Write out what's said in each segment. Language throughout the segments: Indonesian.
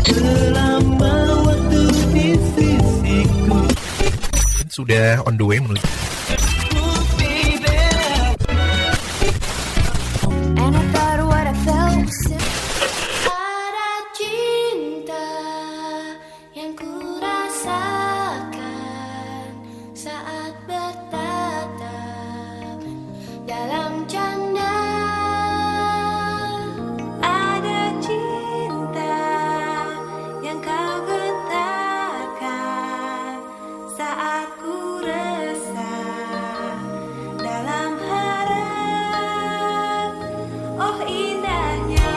selama waktu di sisiku. Sudah on the way menuju. Ada cinta yang kurasakan saat bertatap dalam canda. Ada cinta yang kau getarkan saat ku resah dalam harap. Oh indahnya.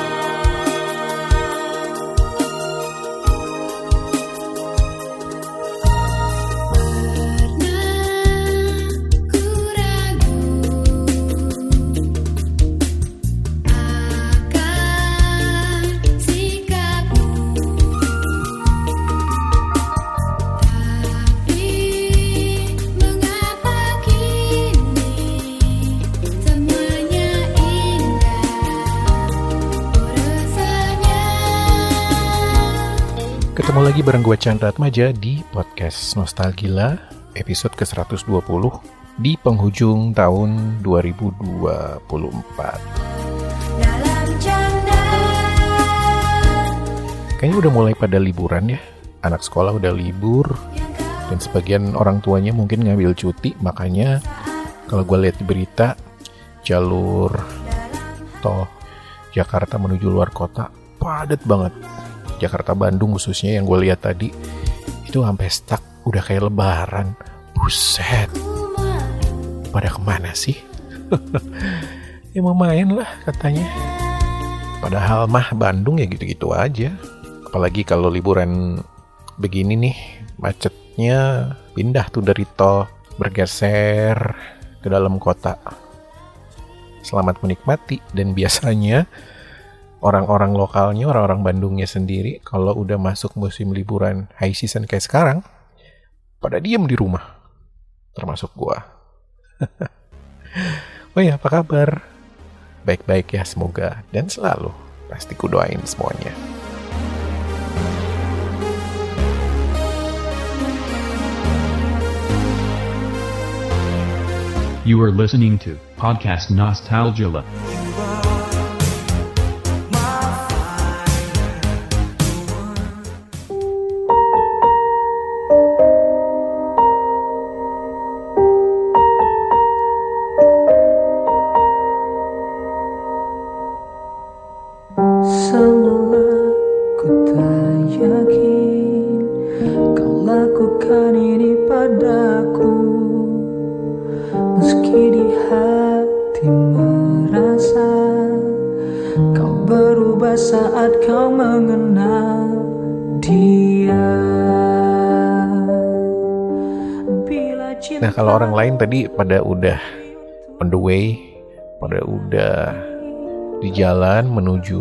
Ketemu lagi bareng gue Chandra Atmaja di podcast Nostalgila episode ke-120 di penghujung tahun 2024. Dalam canda. Kayaknya udah mulai pada liburan ya. Anak sekolah udah libur dan sebagian orang tuanya mungkin ngambil cuti. Makanya kalau gue lihat di berita jalur tol Jakarta menuju luar kota padat banget. Jakarta Bandung khususnya yang gue lihat tadi itu sampai stuck, udah kayak lebaran. Buset, pada kemana sih? Ya mau main lah katanya. Padahal mah Bandung ya gitu-gitu aja. Apalagi kalau liburan begini nih, macetnya pindah tuh dari tol bergeser ke dalam kota. Selamat menikmati. Dan biasanya orang-orang lokalnya, orang-orang Bandungnya sendiri, kalau udah masuk musim liburan high season kayak sekarang, pada diem di rumah. Termasuk gua. Oh ya, apa kabar? Baik-baik ya semoga. Dan selalu. Pasti ku doain semuanya. You are listening to Podcast Nostalgila. Semula ku tak yakin kau lakukan ini padaku, meski di hati merasa kau berubah saat kau mengenal dia. Nah kalau orang lain tadi pada udah on the way, pada udah di jalan menuju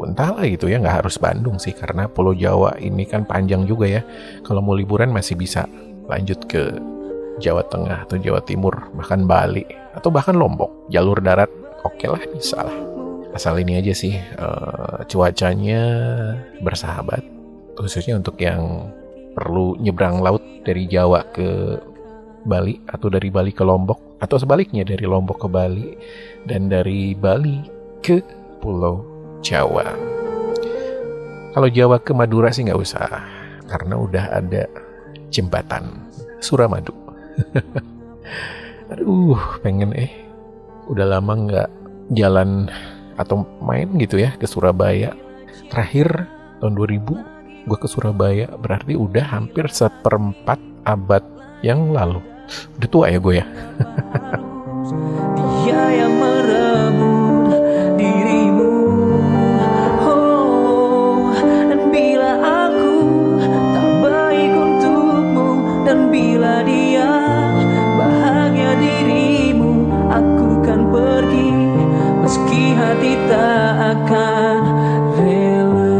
entahlah gitu ya, nggak harus Bandung sih karena Pulau Jawa ini kan panjang juga ya. Kalau mau liburan masih bisa lanjut ke Jawa Tengah atau Jawa Timur, bahkan Bali atau bahkan Lombok, jalur darat oke lah, bisa lah. Asal ini aja sih cuacanya bersahabat, khususnya untuk yang perlu nyebrang laut dari Jawa ke Bali atau dari Bali ke Lombok atau sebaliknya dari Lombok ke Bali dan dari Bali ke Pulau Jawa. Kalau Jawa ke Madura sih nggak usah karena udah ada jembatan Suramadu. Aduh, pengen udah lama nggak jalan atau main gitu ya ke Surabaya. Terakhir tahun 2000 gue ke Surabaya, berarti udah hampir 1/4 abad yang lalu. Udah tua ya gue ya. Dia yang merebut dirimu, oh, dan bila aku tak baik untukmu, dan bila dia bahagia dirimu, aku kan pergi meski hati tak akan rela.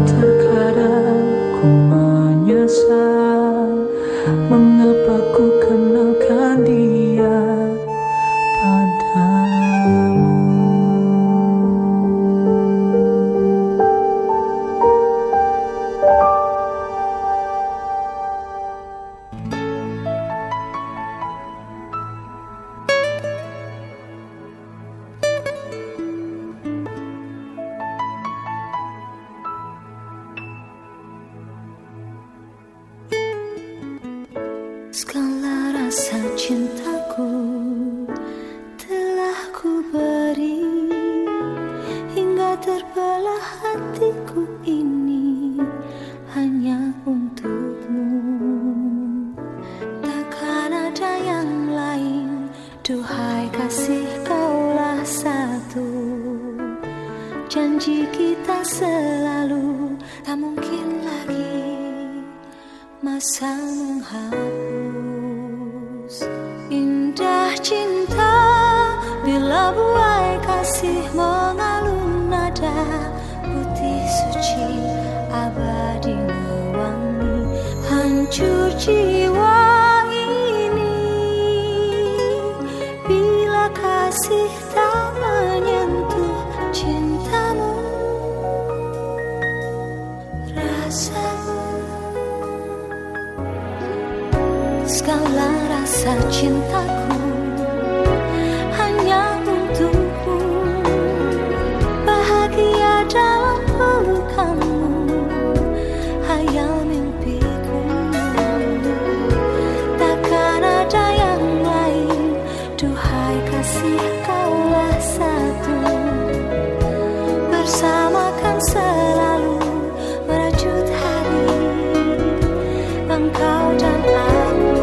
Terkadang ku menyesal mengapa ku kenalkan dia padamu. Segala rasa cintaku telah ku beri, hingga terbelah hatiku ini hanya untukmu. Takkan ada yang lain, duhai kasih, kaulah satu. Janji kita selalu, tak mungkin lagi masa menghapus. Indah cinta bila buai kasih mengalun nada putih suci abadi mewangi. Hancur jiwa ini bila kasih tak menyentuh cintamu, rasamu. Segala rasa cintaku hanya untukmu, bahagia dalam pelukanmu, hayal mimpiku. Takkan ada yang lain, duhai kasih, kaulah satu. Bersamakan selalu merajut hari, engkau dan aku.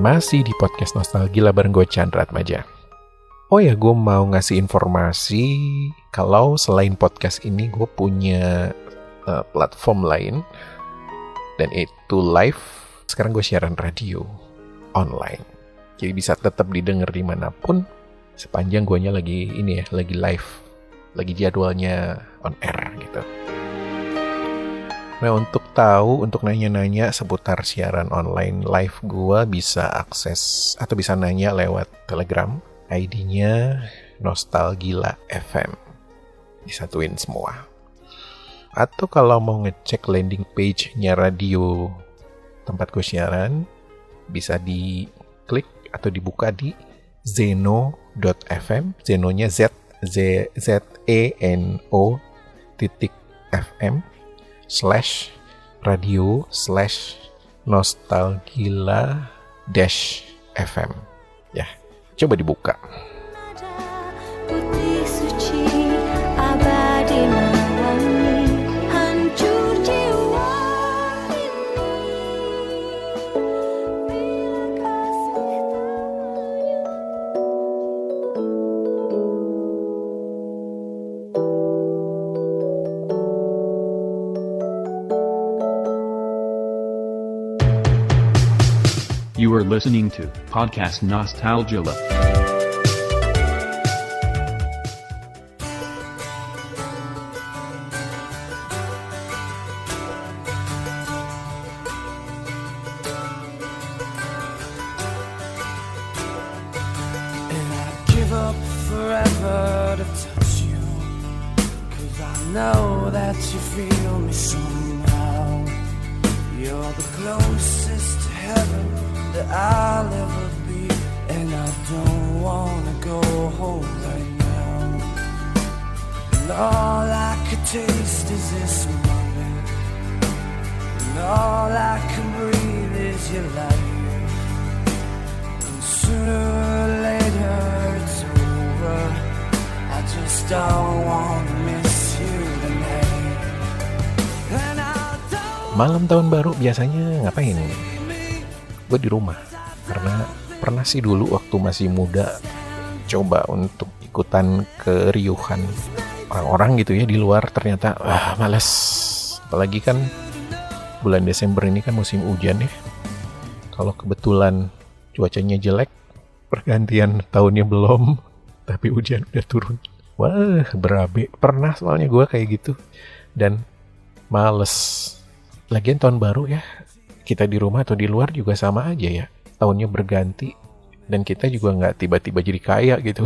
Masih di podcast Nostalgia bareng gue Chandra Atmaja. Oh ya, gue mau ngasih informasi kalau selain podcast ini gue punya platform lain, dan itu live. Sekarang gue siaran radio online, jadi bisa tetap didengar dimanapun sepanjang guanya lagi ini ya, lagi live, lagi jadwalnya on air gitu. Nah, untuk nanya-nanya seputar siaran online live gue, bisa akses atau bisa nanya lewat Telegram, ID-nya Nostalgia FM. Disatuin semua. Atau kalau mau ngecek landing page-nya radio tempat gue siaran, bisa diklik atau dibuka di zeno.fm, Zenonya ZENO.FM /radio/nostalgia-fm. Ya, coba dibuka. Putih suci abadi mewangi, hancur jiwa ini bila kasih You are listening to Podcast Nostalgia. Give up forever to touch you, 'cause I know that you feel me somehow. You're the closest to heaven that I'll ever be, and I don't wanna go home right now. And all I could taste is this moment, and all I can breathe is your light. And sooner or later it's over, I just don't wanna miss you tonight. Malam tahun baru biasanya ngapain? Gue di rumah. Karena pernah sih dulu waktu masih muda coba untuk ikutan keriuhan orang-orang gitu ya di luar, ternyata malas. Apalagi kan bulan Desember ini kan musim hujan ya. Kalau kebetulan cuacanya jelek, pergantian tahunnya belum, tapi hujan udah turun. Wah, berabe. Pernah soalnya gue kayak gitu. Dan males. Lagian tahun baru ya, kita di rumah atau di luar juga sama aja ya. Tahunnya berganti, dan kita juga nggak tiba-tiba jadi kaya gitu.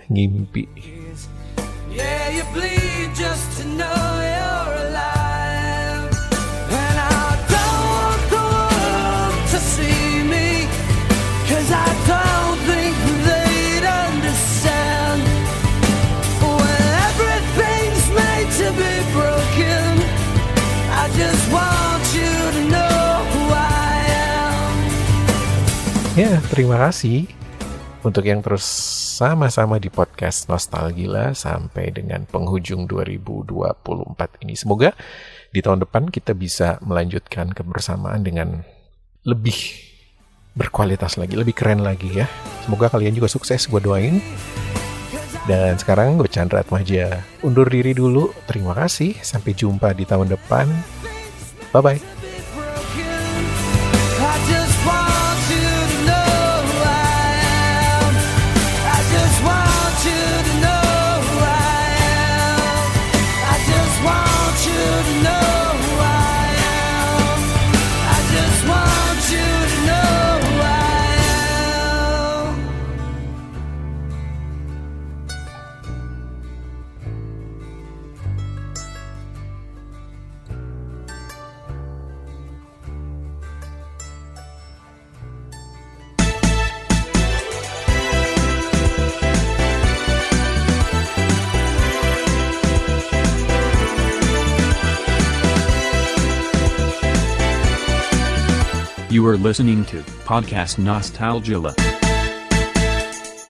Ngimpi. Yeah, you bleed just to know you're alive. And I don't want the world to see me, 'cause I don't think they'd understand. When everything's made to be broken, I just want you to know who I am. Ya, terima kasih untuk yang terus sama-sama di podcast Nostalgila sampai dengan penghujung 2024 ini. Semoga di tahun depan kita bisa melanjutkan kebersamaan dengan lebih berkualitas lagi, lebih keren lagi ya. Semoga kalian juga sukses, gue doain. Dan sekarang gue Chandra Atmaja undur diri dulu. Terima kasih, sampai jumpa di tahun depan. Bye-bye. I just want you to know who I am. I just want you to know who I am. I just want you to know who I am. I just want you to know who I am. You are listening to Podcast Nostalgila.